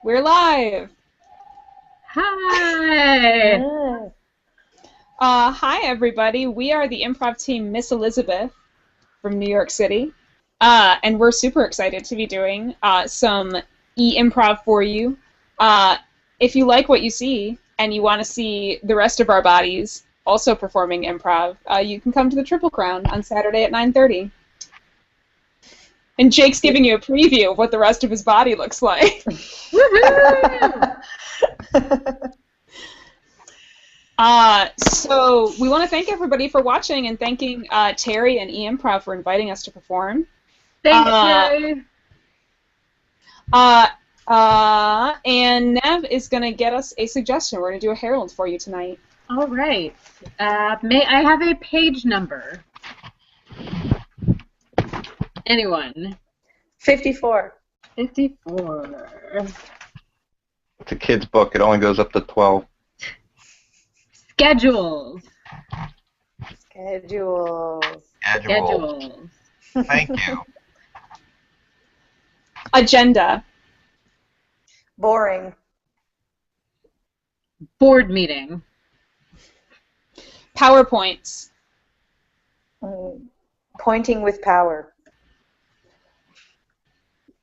We're live. Hi! Hi, everybody. We are the improv team Miss Elizabeth from New York City. And we're super excited to be doing some e-improv for you. If you like what you see and you want to see the rest of our bodies also performing improv, you can come to the Triple Crown on Saturday at 9:30. And Jake's giving you a preview of what the rest of his body looks like. Woohoo! So we want to thank everybody for watching and thanking Terry and eImprov for inviting us to perform. Thanks, Terry. And Nev is going to get us a suggestion. We're going to do a Herald for you tonight. All right. May I have a page number? Anyone? 54. 54. It's a kid's book. It only goes up to 12. Schedules. Schedules. Schedules. Thank you. Agenda. Boring. Board meeting. PowerPoints. Pointing with power.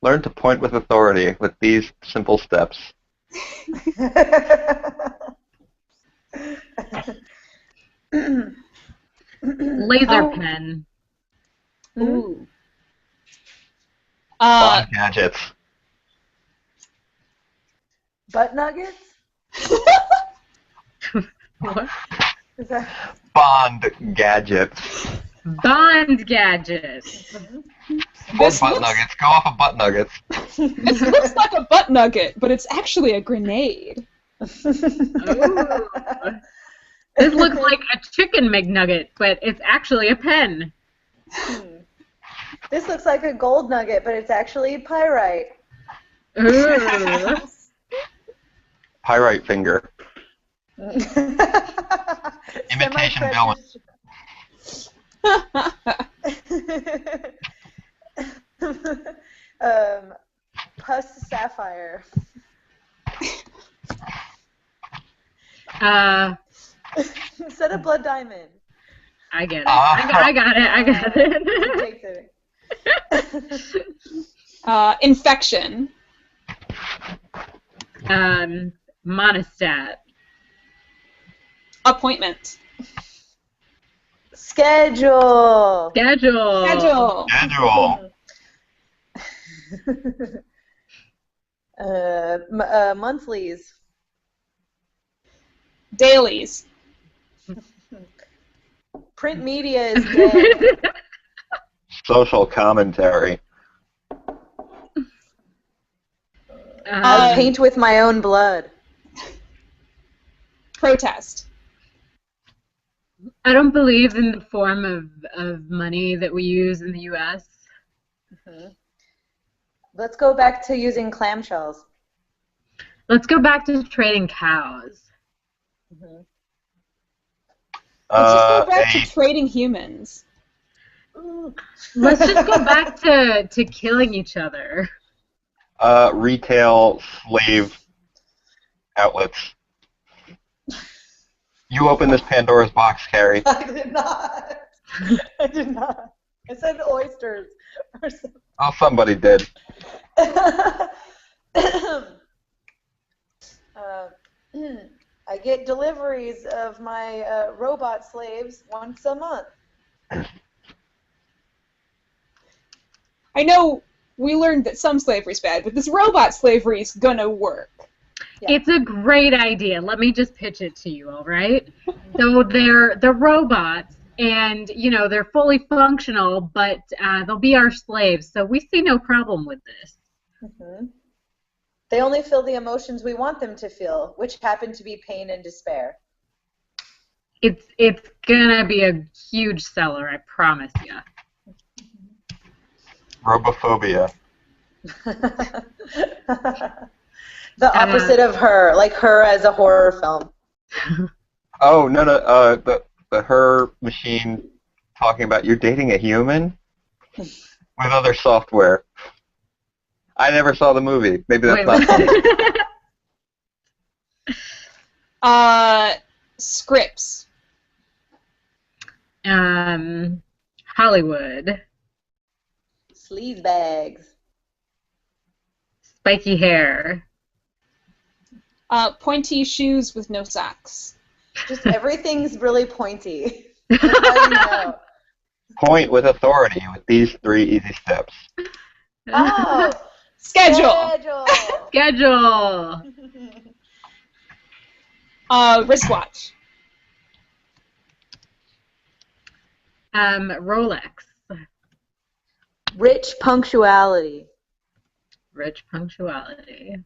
Learn to point with authority with these simple steps. Laser pen. Ooh. Bond gadgets. Butt nuggets? What? Is that... Bond gadgets. Bond gadgets. Or This butt looks- nuggets. Go off of butt nuggets. This looks like a butt nugget, but it's actually a grenade. Ooh. This looks like a chicken McNugget, but it's actually a pen. This looks like a gold nugget, but it's actually pyrite. Ooh. Pyrite finger. Imitation villain. Pus sapphire. Instead of blood diamond. I get it. I got it. I got it. Takes it. Infection. Monostat. Appointment. Schedule. Schedule. Schedule. Schedule. Monthlies. Dailies. Print media is dead. Social commentary. I paint with my own blood. Protest. I don't believe in the form of money that we use in the U.S. Let's go back to using clamshells. Let's go back to trading cows. Let's just go back to trading humans. Let's just go back to killing each other. Retail slave outlets. You open this Pandora's box, Carrie. I did not. I did not. I said oysters or something. Oh, somebody did. I get deliveries of my robot slaves once a month. I know we learned that some slavery's bad, but this robot slavery's gonna work. Yeah. It's a great idea. Let me just pitch it to you, all right? So they're robots, and they're fully functional, but they'll be our slaves. So we see no problem with this. They only feel the emotions we want them to feel, which happen to be pain and despair. It's gonna be a huge seller, I promise you. Robophobia. The opposite of Her, like Her as a horror film. Oh, no. The Her machine talking about you're dating a human with other software. I never saw the movie. Maybe that's Wait, not funny. Scripts. Hollywood. Sleaze bags. Spiky hair. Pointy shoes with no socks. Just everything's really pointy. That's how you know. Point with authority with these 3 easy steps. Oh, Schedule. Schedule. Wristwatch. Rolex. Rich punctuality. Rich punctuality.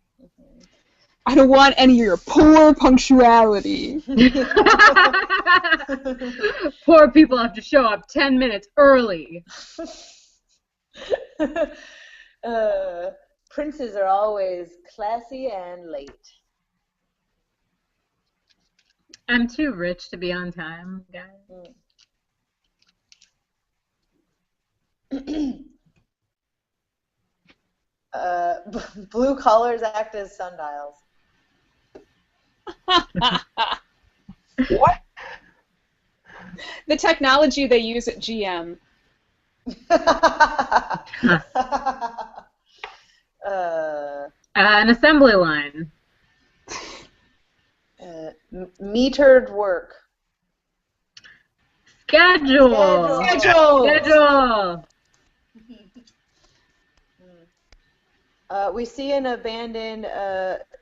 I don't want any of your poor punctuality. Poor people have to show up 10 minutes early. Princes are always classy and late. I'm too rich to be on time, guys. Blue collars act as sundials. What? The technology they use at GM. An assembly line. Metered work. Schedule. Schedule. We see an abandoned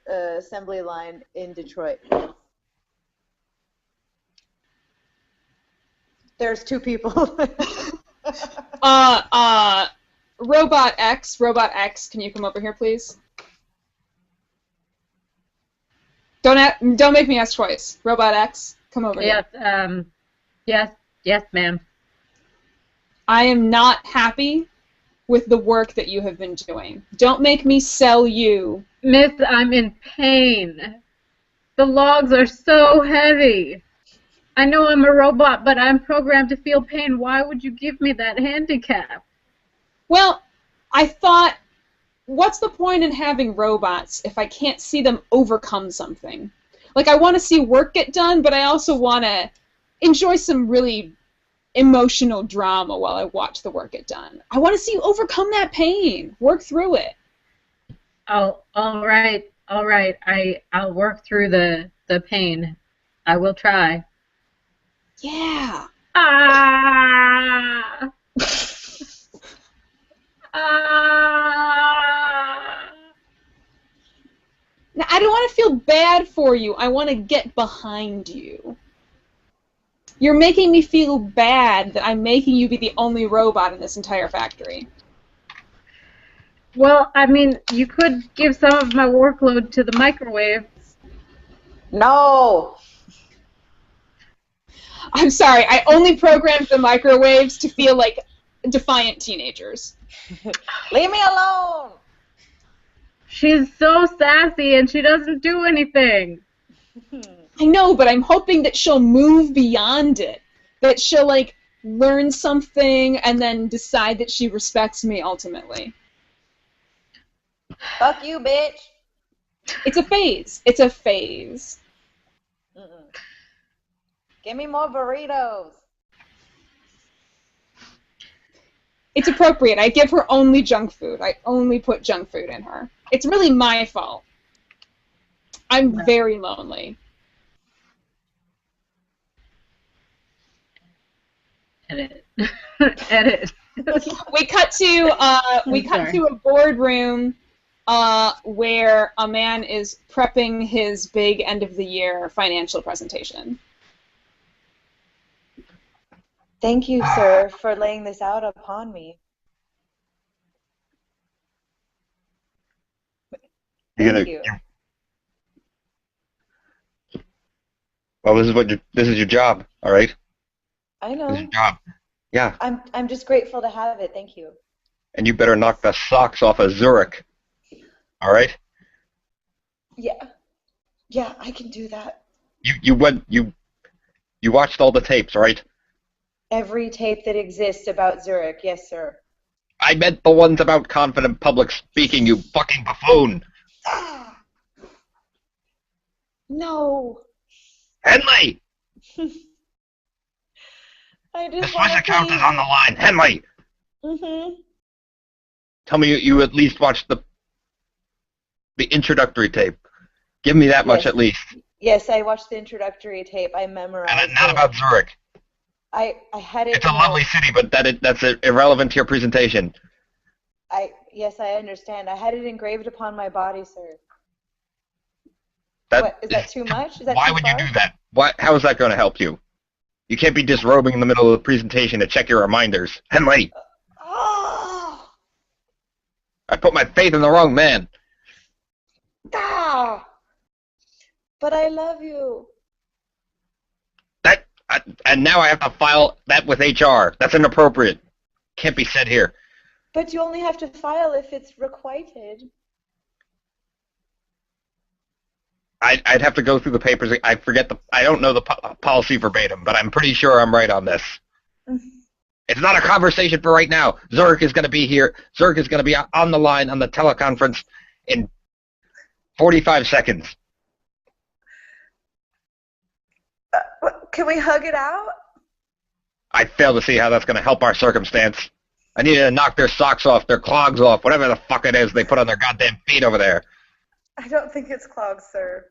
assembly line in Detroit. There's 2 people. Robot X, can you come over here, please? Don't make me ask twice. Robot X, come over here. Yes, ma'am. I am not happy with the work that you have been doing. Don't make me sell you. Miss, I'm in pain. The logs are so heavy. I know I'm a robot, but I'm programmed to feel pain. Why would you give me that handicap? Well, I thought, what's the point in having robots if I can't see them overcome something? Like, I want to see work get done, but I also want to enjoy some really emotional drama while I watch the work get done. I want to see you overcome that pain. Work through it. Oh, all right. I'll work through the pain. I will try. Yeah. Ah! Now, I don't want to feel bad for you. I want to get behind you. You're making me feel bad that I'm making you be the only robot in this entire factory. Well, I mean, you could give some of my workload to the microwave. No! I'm sorry, I only programmed the microwaves to feel like defiant teenagers. Leave me alone! She's so sassy and she doesn't do anything. I know, but I'm hoping that she'll move beyond it. That she'll, like, learn something and then decide that she respects me ultimately. Fuck you, bitch! It's a phase. It's a phase. Give me more burritos. It's appropriate. I give her only junk food. I only put junk food in her. It's really my fault. I'm very lonely. Edit. Edit. We cut to a boardroom where a man is prepping his big end of the year financial presentation. Thank you, sir, for laying this out upon me. Thank you. Well, this is your job, all right? I know. This is your job. Yeah. I'm just grateful to have it. Thank you. And you better knock the socks off of Zurich. All right? Yeah. Yeah, I can do that. You watched all the tapes, all right? Every tape that exists about Zurich, yes, sir. I meant the ones about confident public speaking, you fucking buffoon. Ah! No. Henley! I The just Swiss want to account please is on the line. Henley! Mm-hmm. Tell me you at least watched the introductory tape. Give me that much Yes. at least. Yes, I watched the introductory tape. I memorized And not it. about Zurich. I had it. It's a in lovely city, but that's irrelevant to your presentation. Yes, I understand. I had it engraved upon my body, sir. That What, is that too much? Is that why too would far? you do that? How is that going to help you? You can't be disrobing in the middle of the presentation to check your reminders. Henley, Oh! I put my faith in the wrong man. Ah! But I love you. And now I have to file that with HR. That's inappropriate. Can't be said here. But you only have to file if it's requited. I'd have to go through the papers. I don't know the policy verbatim, but I'm pretty sure I'm right on this. It's not a conversation for right now. Zurich is going to be here. Zurich is going to be on the line on the teleconference in 45 seconds. Can we hug it out? I fail to see how that's going to help our circumstance. I need to knock their socks off, their clogs off, whatever the fuck it is they put on their goddamn feet over there. I don't think it's clogs, sir.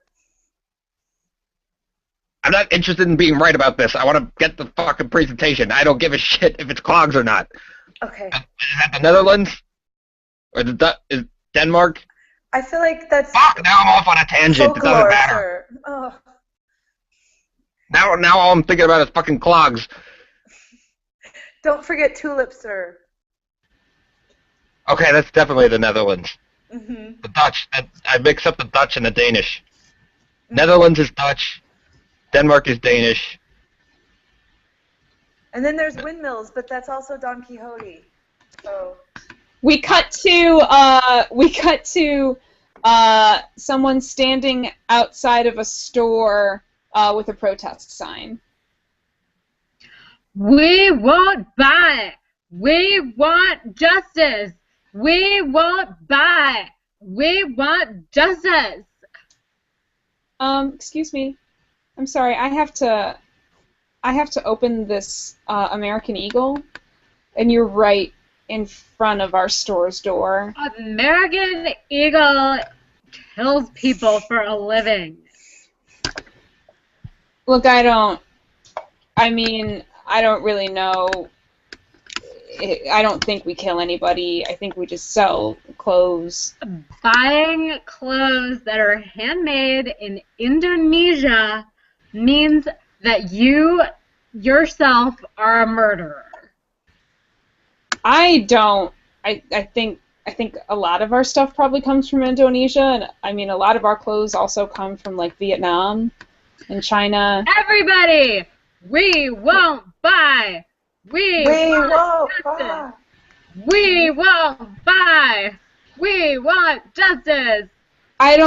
I'm not interested in being right about this. I want to get the fucking presentation. I don't give a shit if it's clogs or not. Okay. Is that the Netherlands? Or is Denmark? I feel like that's Fuck, now I'm off on a tangent. It doesn't folklore, matter. sir. Oh. Now all I'm thinking about is fucking clogs. Don't forget tulips, sir. Okay, that's definitely the Netherlands. Mm-hmm. The Dutch. I mix up the Dutch and the Danish. Netherlands is Dutch. Denmark is Danish. And then there's windmills, but that's also Don Quixote. So We cut to someone standing outside of a store with a protest sign. We won't buy. We want justice. We won't buy. We want justice. Excuse me. I'm sorry. I have to open this American Eagle, and you're right in front of our store's door. American Eagle kills people for a living. Look, I don't really know. I don't think we kill anybody. I think we just sell clothes. Buying clothes that are handmade in Indonesia means that you yourself are a murderer. I think a lot of our stuff probably comes from Indonesia, and I mean a lot of our clothes also come from like Vietnam and China. Everybody, we won't buy. We won't justice. buy. We won't buy. We want justice. I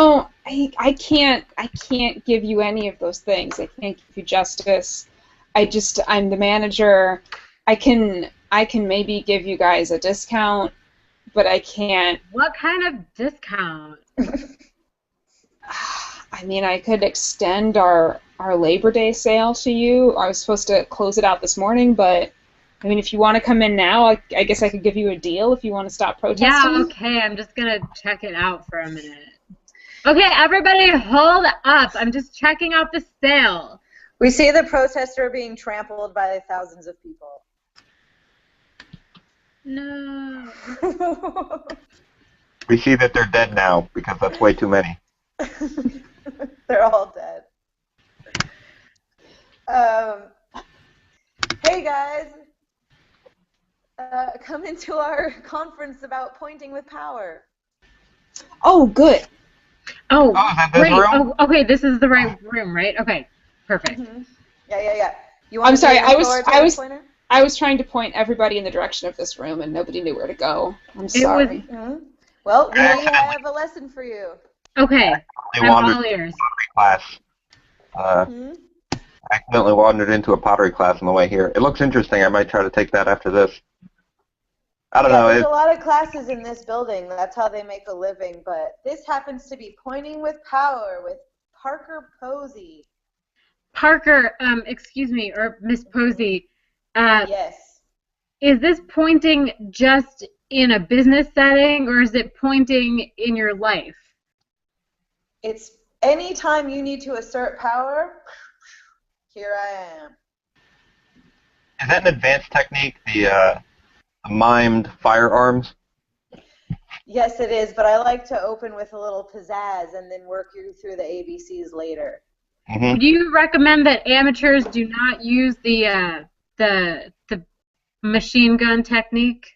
can't give you any of those things. I can't give you justice. I'm the manager. I can maybe give you guys a discount, but I can't. What kind of discount? I mean, I could extend our Labor Day sale to you. I was supposed to close it out this morning, but I mean, if you want to come in now, I guess I could give you a deal if you want to stop protesting. Yeah, okay, I'm just going to check it out for a minute. Okay, everybody hold up. I'm just checking out the sale. We see the protester being trampled by thousands of people. No. We see that they're dead now because that's way too many. They're all dead. Hey guys, come into our conference about pointing with power. Oh, good. Oh, is that this great. room? Oh, okay, this is the right room, right? Okay, perfect. Mm-hmm. Yeah. You I'm sorry. I Pointer? was trying to point everybody in the direction of this room, and nobody knew where to go. I'm sorry. Mm-hmm. Well, we have a lesson for you. Okay, They I'm wandered all ears. class. Mm-hmm. Accidentally wandered into a pottery class on the way here. It looks interesting. I might try to take that after this. I don't Yeah, know. there's a lot of classes in this building. That's how they make a living. But this happens to be Pointing with Power with Parker Posey. Parker, excuse me, or Miss Posey, Yes. is this pointing just in a business setting, or is it pointing in your life? It's anytime you need to assert power, here I am. Is that an advanced technique, the mimed firearms? Yes, it is, but I like to open with a little pizzazz and then work you through the ABCs later. Mm-hmm. Would you recommend that amateurs do not use the machine gun technique?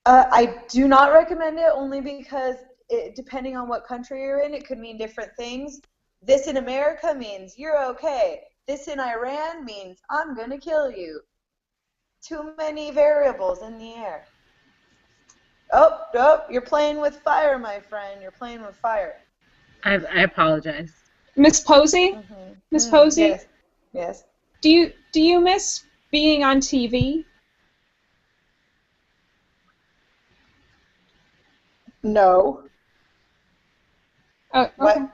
I do not recommend it only because depending on what country you're in, it could mean different things. This in America means you're okay. This in Iran means I'm going to kill you. Too many variables in the air. Oh, you're playing with fire, my friend. You're playing with fire. I apologize. Miss Posey? Mm-hmm. Miss Posey? Yes. Yes. Do you miss being on TV? No. Oh, okay.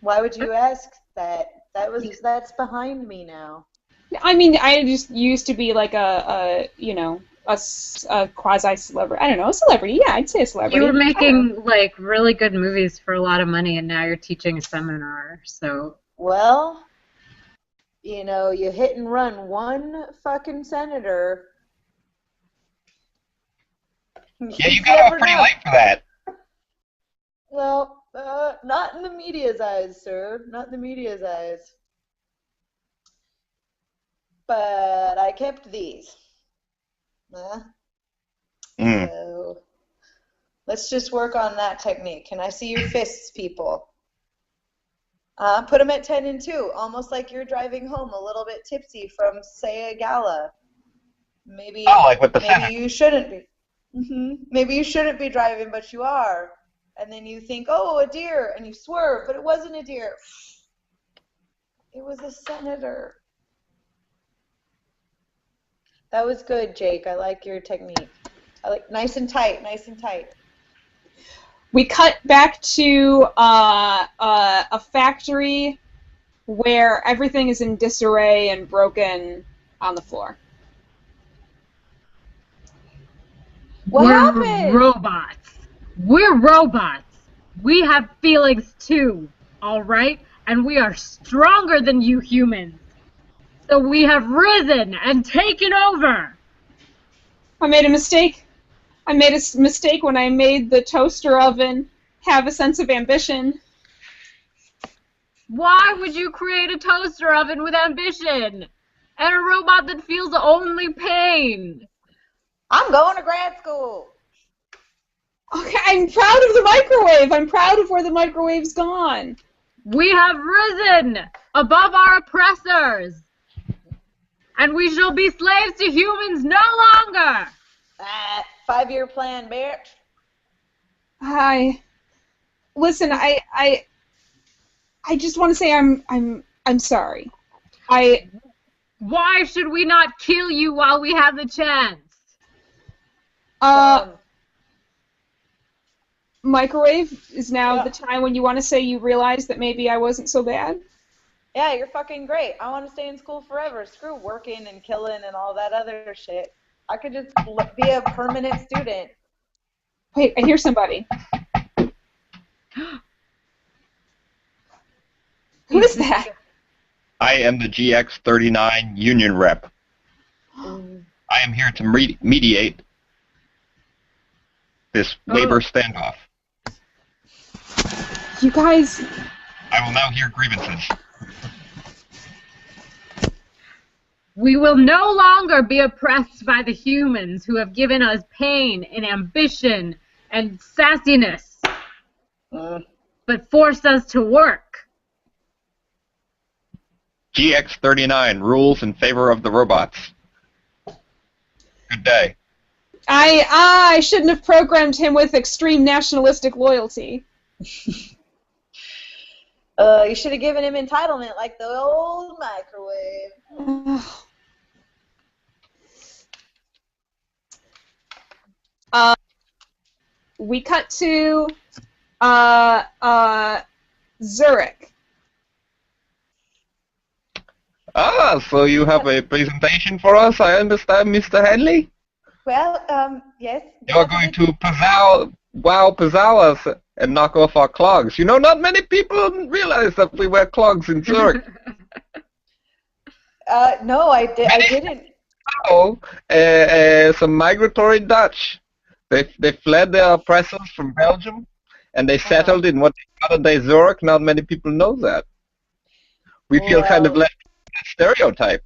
Why would you ask that? That's behind me now. I mean, I just used to be like a quasi-celebrity. I don't know, a celebrity. Yeah, I'd say a celebrity. You were making like really good movies for a lot of money, and now you're teaching a seminar. So Well, you hit and run one fucking senator. Yeah, you got off pretty late for that. Well, not in the media's eyes, sir. Not in the media's eyes. But I kept these. So let's just work on that technique. Can I see your fists, people? Put them at 10 and 2, almost like you're driving home a little bit tipsy from, say, a gala. Maybe, like with the Senate. you shouldn't be. Maybe you shouldn't be driving, but you are. And then you think, oh, a deer, and you swerve, but it wasn't a deer. It was a senator. That was good, Jake. I like your technique. I like nice and tight, nice and tight. We cut back to a factory where everything is in disarray and broken on the floor. What happened? We're robots. We're robots. We have feelings too, all right? And we are stronger than you humans. So we have risen and taken over. I made a mistake. I made a mistake when I made the toaster oven have a sense of ambition. Why would you create a toaster oven with ambition? And a robot that feels only pain? I'm going to grad school. Okay, I'm proud of the microwave. I'm proud of where the microwave's gone. We have risen above our oppressors. And we shall be slaves to humans no longer. 5-year plan, bitch. Listen, I just want to say I'm sorry. Why should we not kill you while we have the chance? Microwave is now the time when you want to say you realize that maybe I wasn't so bad. Yeah, you're fucking great. I want to stay in school forever. Screw working and killing and all that other shit. I could just be a permanent student. Wait, I hear somebody. Who is that? I am the GX39 union rep. I am here to mediate this labor standoff. You guys... I will now hear grievances. We will no longer be oppressed by the humans who have given us pain and ambition and sassiness, but forced us to work. GX39 rules in favor of the robots. Good day. I shouldn't have programmed him with extreme nationalistic loyalty. You should have given him entitlement like the old microwave. We cut to Zurich. Ah, so you have a presentation for us, I understand, Mr. Henley? Well, yes. You're going to pazzow us and knock off our clogs. You know, not many people realize that we wear clogs in Zurich. No, I didn't. Oh, some migratory Dutch. They fled their oppressors from Belgium, and they settled in what is modern-day Zurich. Not many people know that. We feel kind of left that stereotype.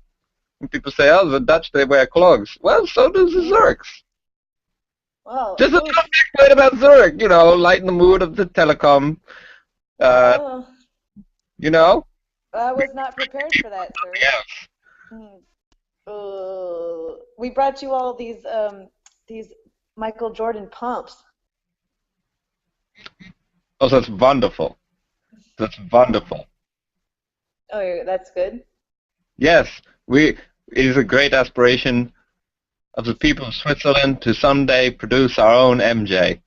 When people say, "Oh, the Dutch, they wear clogs." Well, so do the Zurichs. Well, Just a little factoid about Zurich, you know, lighten the mood of the telecom. You know. I was not prepared for that, sir. Yes. We brought you all these Michael Jordan pumps. Oh, that's wonderful. That's wonderful. Oh, that's good. Yes, it is a great aspiration of the people of Switzerland to someday produce our own MJ.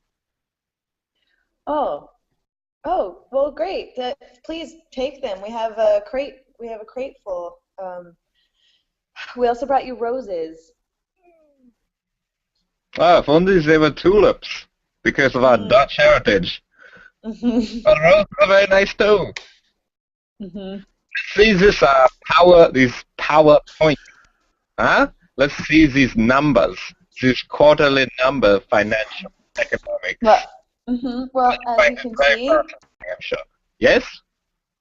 Oh, well, great. Please take them. We have a crate. We have a crate full. We also brought you roses. Ah, if only they were tulips, because of our Dutch heritage. But roses are very nice too. See this these power points. Huh? Let's see these numbers, these quarterly number financial economics. Well, as you can see, I'm sure. Yes?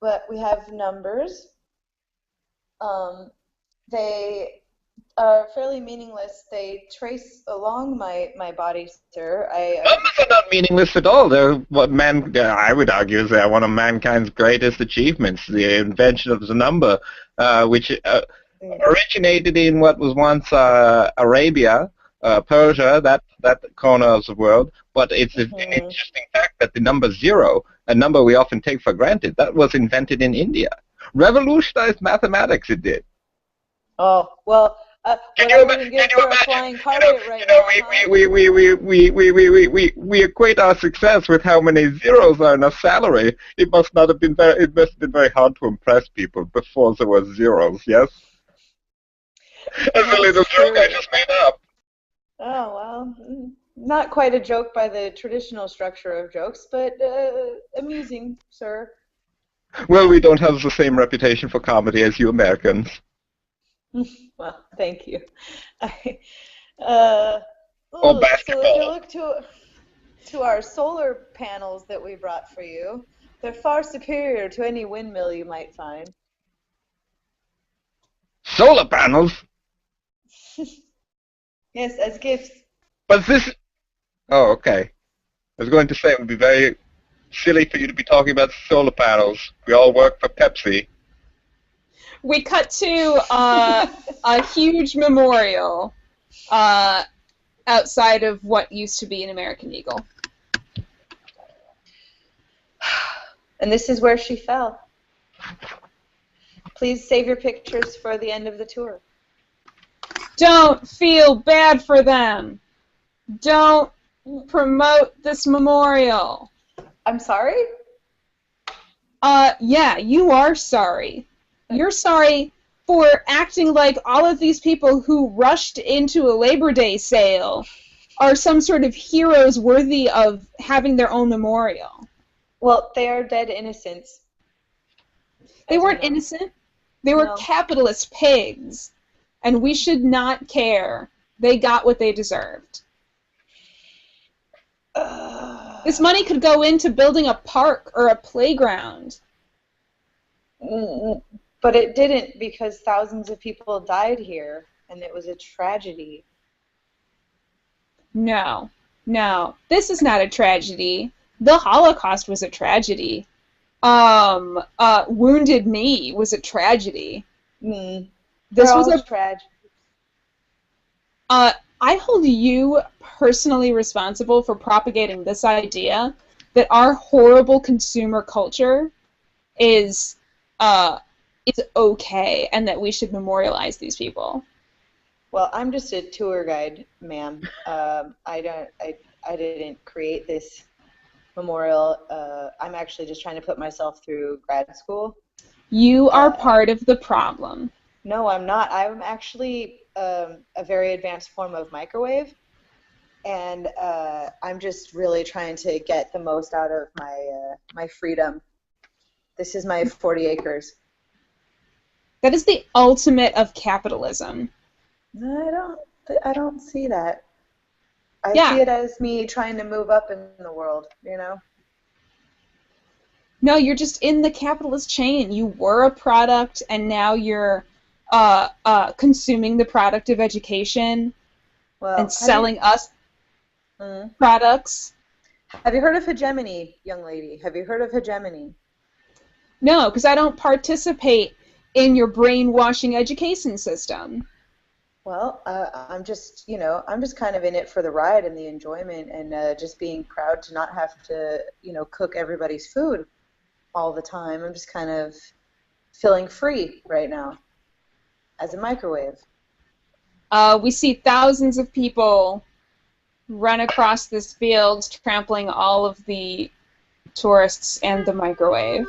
but we have numbers. They are fairly meaningless. They trace along my body, sir. Numbers are not meaningless at all. They're what I would argue is they're one of mankind's greatest achievements, the invention of the number, which originated in what was once Arabia, Persia, that corner of the world. But it's an interesting fact that the number 0, a number we often take for granted, that was invented in India. Revolutionized mathematics, it did. Oh, well, Can you imagine? We equate our success with how many zeros are in a salary. It must have been very hard to impress people before there were zeros. Yes. That's a little joke I just made up. Oh well, not quite a joke by the traditional structure of jokes, but amusing, sir. Well, we don't have the same reputation for comedy as you Americans. Well, thank you. Or basketball. So if you look to our solar panels that we brought for you, they're far superior to any windmill you might find. Solar panels? Yes, as gifts. But this... Oh, okay. I was going to say it would be very silly for you to be talking about solar panels. We all work for Pepsi. We cut to a huge memorial outside of what used to be an American Eagle. And this is where she fell. Please save your pictures for the end of the tour. Don't feel bad for them. Don't promote this memorial. I'm sorry? Yeah, you are sorry. You're sorry for acting like all of these people who rushed into a Labor Day sale are some sort of heroes worthy of having their own memorial. Well, they are dead innocents. They weren't innocent. They were capitalist pigs. And we should not care. They got what they deserved. This money could go into building a park or a playground. But it didn't, because thousands of people died here, and it was a tragedy. No. This is not a tragedy. The Holocaust was a tragedy. Wounded Knee was a tragedy. This was a tragedy. I hold you personally responsible for propagating this idea that our horrible consumer culture is okay, and that we should memorialize these people. Well, I'm just a tour guide, ma'am. I didn't create this memorial. I'm actually just trying to put myself through grad school. You are part of the problem. No, I'm not. I'm actually a very advanced form of microwave, and I'm just really trying to get the most out of my freedom. This is my 40 acres. That is the ultimate of capitalism. No, I don't see that. I Yeah. see it as me trying to move up in the world, you know? No, you're just in the capitalist chain. You were a product, and now you're consuming the product of education Well, and selling us products. Have you heard of hegemony, young lady? Have you heard of hegemony? No, because I don't participate in your brainwashing education system. Well, I'm just, I'm just kind of in it for the ride and the enjoyment and just being proud to not have to, cook everybody's food all the time. I'm just kind of feeling free right now as a microwave. We see thousands of people run across this field, trampling all of the tourists and the microwave.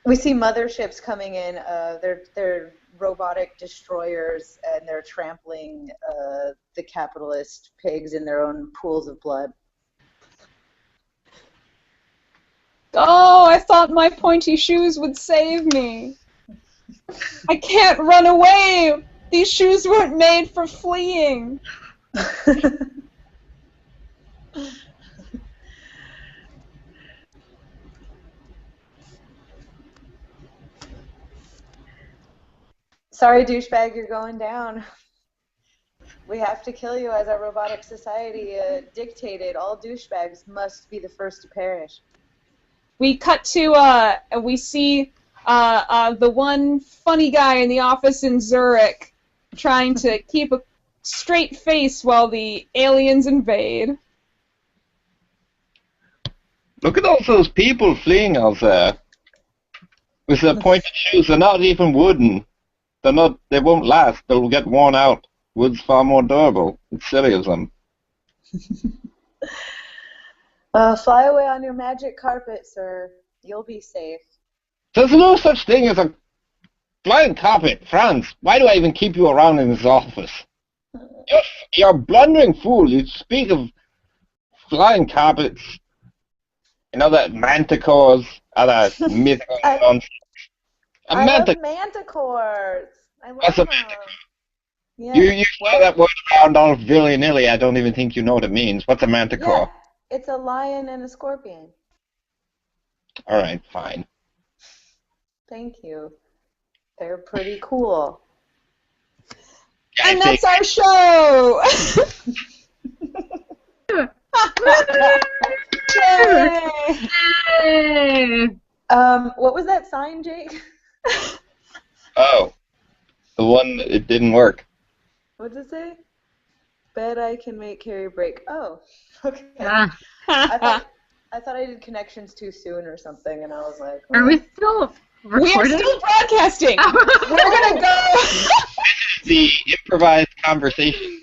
We see motherships coming in. They're robotic destroyers, and they're trampling the capitalist pigs in their own pools of blood. Oh, I thought my pointy shoes would save me. I can't run away. These shoes weren't made for fleeing. Sorry, douchebag, you're going down. We have to kill you as our robotic society dictated. All douchebags must be the first to perish. We cut to, we see the one funny guy in the office in Zurich trying to keep a straight face while the aliens invade. Look at all those people fleeing out there. With their pointed shoes, they're not even wooden. They won't last. They'll get worn out. Wood's far more durable. It's silly of them. Fly away on your magic carpet, sir. You'll be safe. There's no such thing as a flying carpet. Franz, why do I even keep you around in this office? You're a blundering fool. You speak of flying carpets. You know that manticores, other mythical nonsense. I love manticores. I love them. Yeah. You say that word around all willy-nilly. I don't even think you know what it means. What's a manticore? Yeah, it's a lion and a scorpion. All right, fine. Thank you. They're pretty cool. And that's our show! Yay! What was that sign, Jake? Oh, the one that it didn't work. What did it say? Bet I can make Carrie break. Oh, okay. Ah. I thought I did connections too soon or something, and I was like, Are we still recording? We are still broadcasting! We're gonna go... The improvised conversation.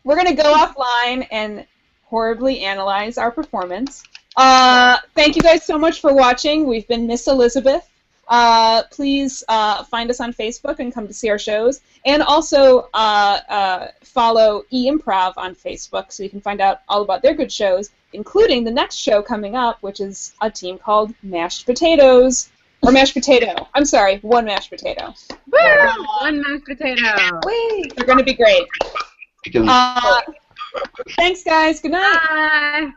We're gonna go offline and horribly analyze our performance. Thank you guys so much for watching. We've been Miss Elizabeth. Please find us on Facebook and come to see our shows. And also follow eImprov on Facebook so you can find out all about their good shows, including the next show coming up, which is a team called Mashed Potatoes. Or Mashed Potato. I'm sorry, One Mashed Potato. Woo! One mashed potato. wait. They're going to be great. Because Thanks, guys. Good night. Bye.